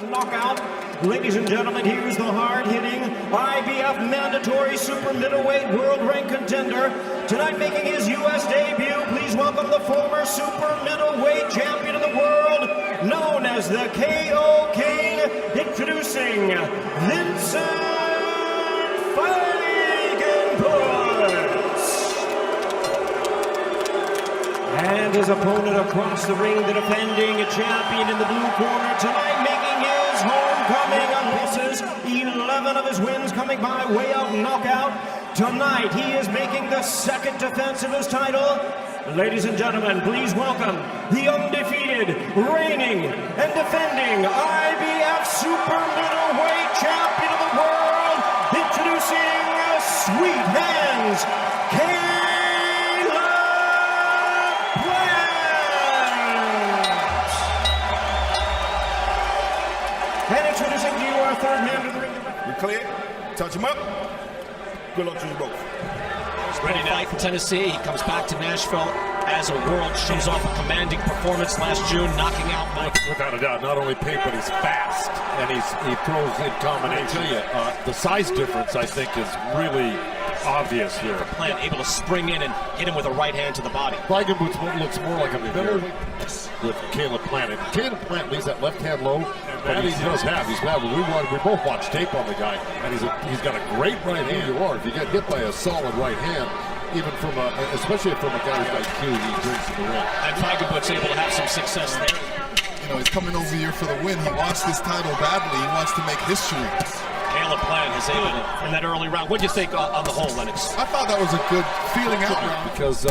knockout. Ladies and gentlemen, here's the hard-hitting IBF mandatory super middleweight world rank contender. Tonight making his U.S. debut, please welcome the former super middleweight champion of the world, known as the KO King, introducing Vincent Feigenbutz. And his opponent across the ring, the defending champion in the blue corner, tonight making his homecoming on misses. 11 of his wins coming by way of knockout. Tonight he is making the second defense of his title. Ladies and gentlemen, please welcome the undefeated, reigning, and defending IBF Super Middleweight Champion of the world, introducing Sweet Hands, and introducing to you our third man to the ring. We clear. Touch him up. Good luck to you both. Ready to fight in Tennessee. He comes back to Nashville as a world. Shows off a commanding performance last June, knocking out Mike. Without a doubt, not only pace, but he's fast, and he throws in combination. I tell you, the size difference, I think, is really obvious here. Plant able to spring in and hit him with a right hand to the body. Feigenbutz looks more like a middleweight with Caleb Plant. And Caleb Plant leaves that left hand low, but he does have. He's bad. We both watched tape on the guy, and he's got a great right hand. You are. If you get hit by a solid right hand, even from especially from a guy who's IQ, he brings to the ring. And Feigenbutz able to have some success there. You know, he's coming over here for the win. He wants this title badly. He wants to make history. Caleb Plant is able to, in that early round. What do you think on the whole, Lennox? I thought that was a good feeling out round. Because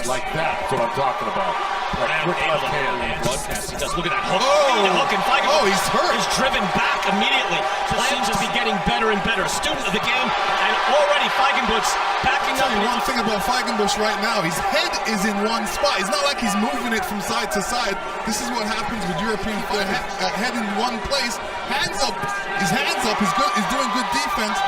like that's what I'm talking about. Like quick left hand. Broadcast. He does. Look at that hook. Oh, The hook, and Feigenbutz he's hurt. is driven back immediately. Plant seems to be getting better and better. Student of the game, and already Feigenbutz backing up. I'll tell you one thing about Feigenbutz right now. His head is in one spot. It's not like he's moving it from side to side. This is what happens with European head in one place. Hands up. His hands up. He's good. He's doing good defense.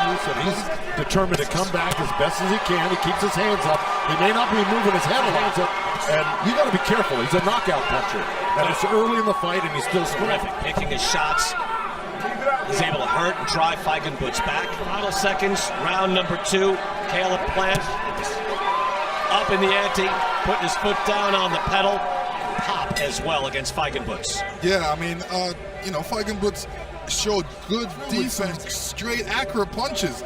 He's determined to come back as best as he can. He keeps his hands up. He may not be moving his head a lot, and you got to be careful. He's a knockout puncher, and it's early in the fight, and he's still terrific, picking his shots. He's able to hurt and drive Feigenbutz back. Final seconds, round number 2. Caleb Plant up in the ante, putting his foot down on the pedal. Pop as well against Feigenbutz. Yeah, I mean, you know, Feigenbutz showed good defense, straight, accurate punches.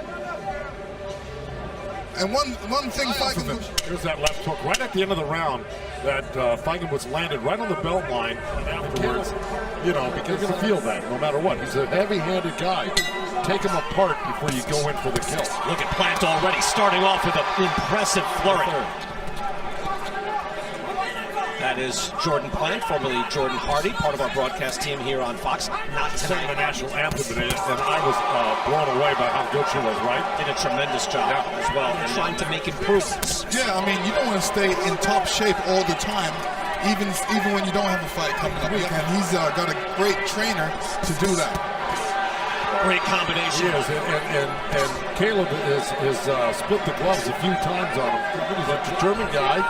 And one thing Feigenbutz... Here's that left hook right at the end of the round that Feigenbutz landed right on the belt line. And afterwards, you know, because you're going to feel that no matter what. He's a heavy-handed guy. Take him apart before you go in for the kill. Look at Plant already starting off with an impressive flurry. That is Jordan Plant, formerly Jordan Hardy, part of our broadcast team here on Fox. Not sang tonight. the national anthem today, and I was blown away by how good she was, right? Did a tremendous job as well, and trying to make improvements. Yeah, I mean, you don't want to stay in top shape all the time, even when you don't have a fight coming up. And he's got a great trainer to do that. Great combination. He is, and Caleb has split the gloves a few times on him. He's a determined guy.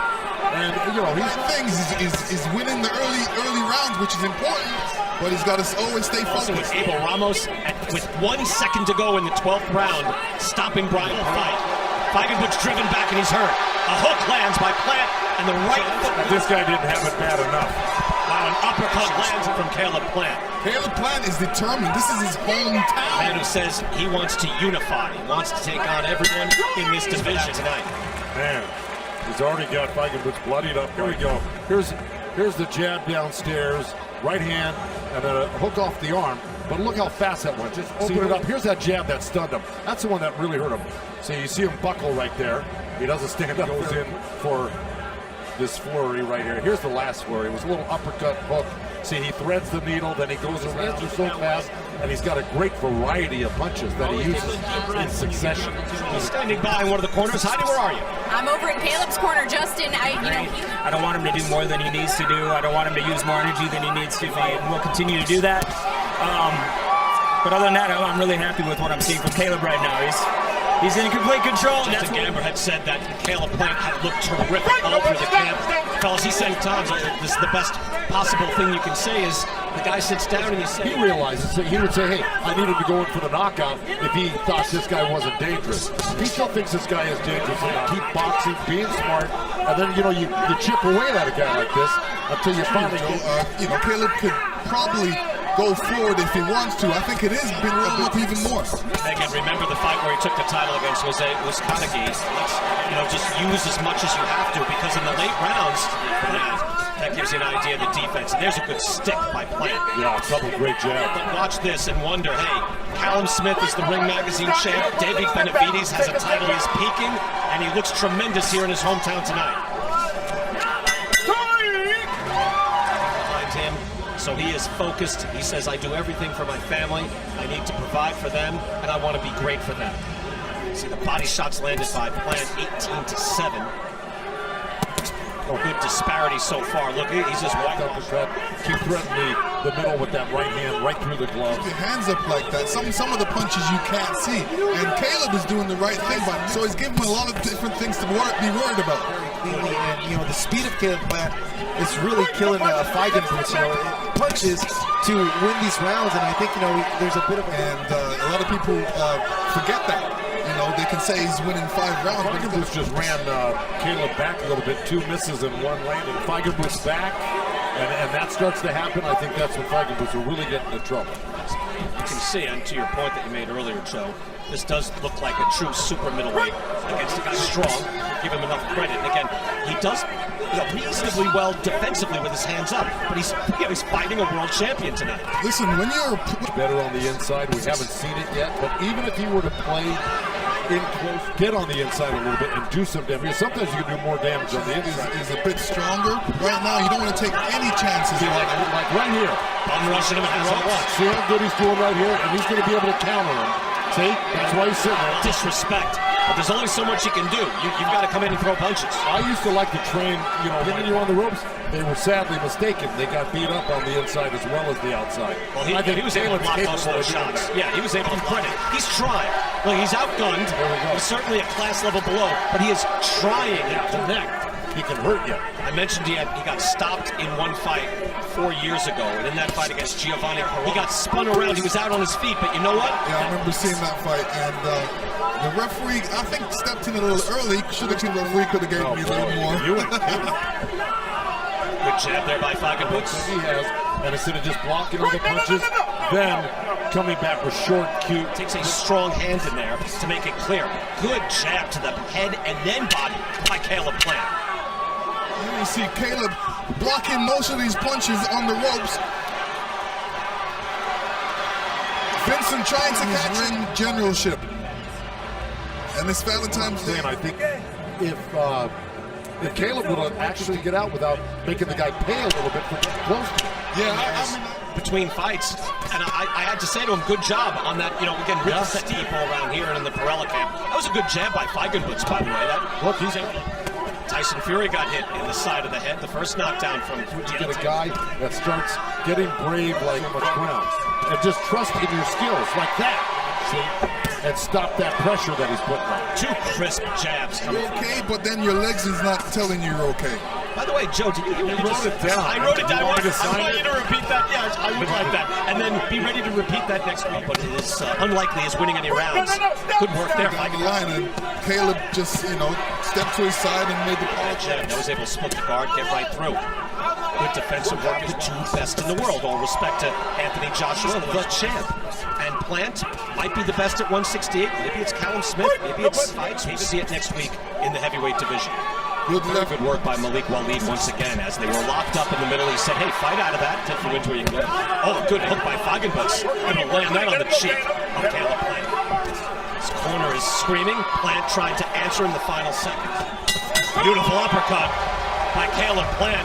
And you know, he's winning the early rounds, which is important, but he's got to always stay focused. Also with Abel Ramos, with 1 second to go in the 12th round, stopping Brian Fight. Feigenbutz driven back and he's hurt. A hook lands by Plant, and the right foot. This guy didn't have it bad enough. Wow, an uppercut lands from Caleb Plant. Caleb Plant is determined. This is his hometown. Man who says he wants to unify. He wants to take on everyone in this division tonight. Man. He's already got Feigenbutz bloodied up. Here we go. Here's the jab downstairs, right hand, and then a hook off the arm. But look how fast that went. Just open it up. Here's that jab that stunned him. That's the one that really hurt him. So you see him buckle right there. He doesn't stand up. Goes in for this flurry right here. Here's the last flurry. It was a little uppercut hook. See, he threads the needle, then he goes around so fast, and he's got a great variety of punches that he uses in succession. He's standing by in one of the corners. Heidi, where are you? I'm over in Caleb's corner, Justin. I don't want him to do more than he needs to do. I don't want him to use more energy than he needs to, and we'll continue to do that. But other than that, I'm really happy with what I'm seeing from Caleb right now. He's in complete control. Justin Gamber had said that Caleb Plant had looked terrific all through the camp. Fellas, he said times, this is the best possible thing you can say is the guy sits down and you say... He realizes that he would say, hey, I needed to go in for the knockout if he thought this guy wasn't dangerous. He still thinks this guy is dangerous. And keep boxing, being smart, and then, you know, you chip away at a guy like this until you finally you know, Caleb could probably go forward if he wants to. I think it has been rolled up even more. Again, remember the fight where he took the title against Kanagi. Let's, just use as much as you have to, because in the late rounds, that gives you an idea of the defense. And there's a good stick by Plant. Yeah, a couple great jabs. But watch this and wonder, hey, Callum Smith is the Ring Magazine champ. David Benavides has a title. He's peaking, and he looks tremendous here in his hometown tonight. Behind him. So he is focused. He says, I do everything for my family. I need to provide for them, and I want to be great for them. See the body shots landed by Plant, 18-7. Good disparity so far. Look, he's just walking off. Keep threatening the middle with that right hand right through the glove. Your hands up like that. Some of the punches you can't see. And Caleb is doing the right thing by him. So he's giving him a lot of different things to be worried about. And, you know, the speed of Caleb Plant is really killing Feigenbutz. You know, punches to win these rounds, and I think, you know, there's a bit of a lot of people forget that. You know, they can say he's winning 5 rounds. Feigenbutz just ran Caleb back a little bit, 2 misses and 1 landed. Feigenbutz back, and that starts to happen. I think that's when Feigenbutz will really get into trouble. You can see, and to your point that you made earlier, Joe, this does look like a true super middleweight against a guy strong. Give him enough credit. And again, he does reasonably well defensively with his hands up, but he's fighting a world champion tonight. Listen, when you're better on the inside, we haven't seen it yet, but even if he were to play in close, get on the inside a little bit and do some damage. Sometimes you can do more damage on the inside. He's a bit stronger. Right now, you don't want to take any chances. See, like right here. I'm rushing him as I want. See how good he's doing right here, and he's going to be able to counter him. See? That's why he's sitting there. Disrespect. But there's only so much you can do. You've got to come in and throw punches. I used to like to train, you know, hitting you on the ropes. They were sadly mistaken. They got beat up on the inside as well as the outside. Well, he was able to block most of those shots. Yeah, he was able to credit. He's trying. Look, he's outgunned. He's certainly a class level below, but he is trying to neck. He can hurt you. I mentioned he got stopped in one fight 4 years ago, and in that fight against Giovanni, he got spun around. He was out on his feet, but you know what? Yeah, I remember seeing that fight, and the referee, I think, stepped in a little early. Should have seen the referee could have gave me a little more. Good jab there by Feigenbutz. He has, and instead of just blocking all the punches, then coming back with short, cute. Takes a strong hand in there to make it clear. Good jab to the head and then body by Caleb Plant. You see Caleb blocking most of these punches on the ropes. Vincent trying to catch ring generalship. And this Valentine's Day. I think if Caleb would actually get out without making the guy pay a little bit for close. Yeah, I mean, between fights, and I had to say to him, good job on that, you know, again, really set people around here and in the Perella camp. That was a good jab by Feigenbutz, by the way. Look, he's Tyson Fury got hit in the side of the head, the first knockdown from you get a guy that starts getting brave like McCrown and just trust in your skills like that. See? And stop that pressure that he's putting on. 2 crisp jabs. You're okay, but then your legs is not telling you you're okay. By the way, Joe, did you wrote it down? I wrote it down. I want it? you to repeat that. Yeah, I would like that. And then be ready to repeat that next week. But it is unlikely as winning any rounds. Good work there. Down the line, and Caleb just, you know, stepped to his side and made the punch. That was able to split the guard, get right through. Good defensive work. The 2 best in the world. All respect to Anthony Joshua, the champ. And Plant might be the best at 168. Maybe it's Callum Smith. Maybe it's fights. We'll see it next week in the heavyweight division. Good work by Malik Waleed once again as they were locked up in the middle. He said, hey, fight out of that. Take the win where you can go. Oh, good hook by Feigenbutz. Going to land that on the cheek of Caleb Plant. His corner is screaming. Plant tried to answer in the final seconds. Beautiful uppercut by Caleb Plant.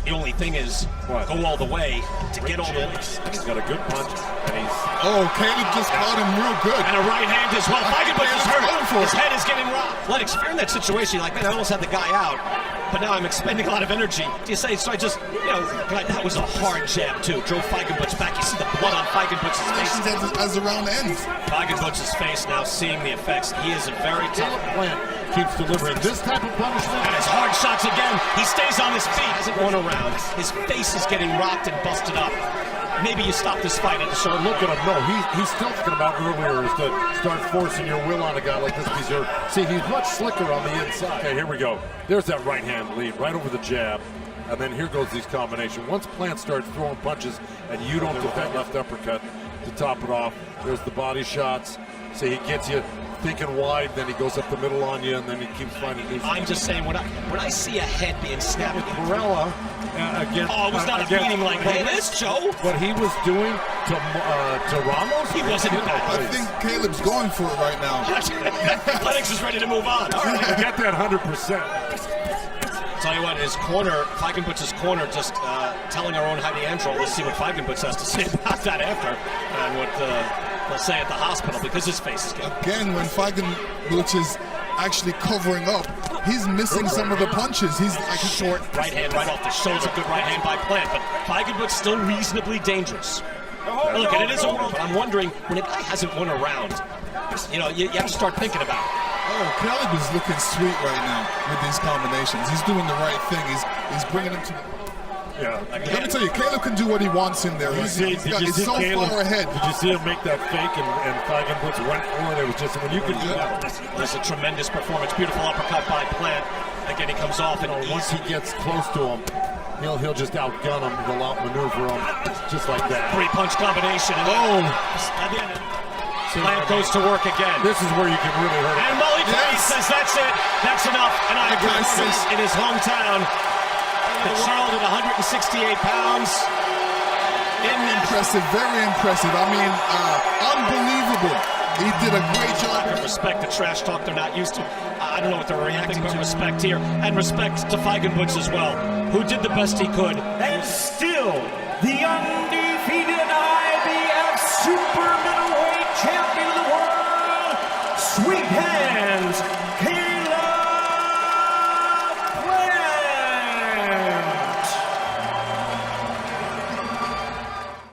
The only thing is, go all the way to get all the way. He's got a good punch, and he's... Oh, Caleb just caught him real good. And a right hand as well. Feigenbutz is hurt. His head is getting rocked. Lennox, if you're in that situation, you're like, man, I almost had the guy out. but now I'm expending a lot of energy. Do you say, so I just, that was a hard jab too. Drove Feigenbutz back. You see the blood on Feigenbutz's face. As the round ends. Feigenbutz's face now seeing the effects. He is a very tough Plant keeps delivering this type of punishment. And his hard shots again. He stays on his feet. Hasn't won a round. His face is getting rocked and busted up. Maybe you stop this fight at the shoulder. Look at him. No, he's still thinking about earlier is to start forcing your will on a guy like this. See, he's much slicker on the inside. Okay, here we go. There's that right hand lead right over the jab. And then here goes these combinations. Once Plant starts throwing punches and you don't defend left uppercut to top it off, there's the body shots. So he gets you thinking wide, then he goes up the middle on you, and then he keeps finding new. I'm just saying, when I see a head being snapped, Varela again. Oh, it was not a beating like this, Joe. What he was doing to Ramos, he wasn't bad. I think Caleb's going for it right now. Lennox is ready to move on. All right. Get that 100%. Tell you what, his corner, Feigenbutz's corner, just telling our own Heidi Androl. Let's see what Feigenbutz has to say about that after, and what they'll say at the hospital, because his face is good. Again, when Feigenbutz is actually covering up, he's missing some of the punches. He's like short right hand right off the shoulder. Good right hand by Plant, but Feigenbutz still reasonably dangerous. Look, and it is a world, but I'm wondering, when a guy hasn't won a round, you have to start thinking about it. Oh, Caleb is looking sweet right now with these combinations. He's doing the right thing. He's bringing him to. Let me tell you, Caleb can do what he wants in there. He's so far ahead. Did you see him make that fake and Feigenbutz went for it? It was just when you could do that. There's a tremendous performance. Beautiful uppercut by Plant. Again, he comes off, and once he gets close to him, he'll just outgun him. He'll outmaneuver him, just like that. 3-punch combination. And at the end, Plant goes to work again. This is where you can really hurt him. And Molly says that's it. That's enough. And I agree in his hometown. The Charlotte at 168 pounds. Impressive, very impressive. I mean, unbelievable. He did a great job. Respect the trash talk they're not used to. I don't know what they're reacting to. Respect here. And respect to Feigenbutz as well, who did the best he could. And still, the undefeated IBF Super middleweight champion of the world, Sweet Head.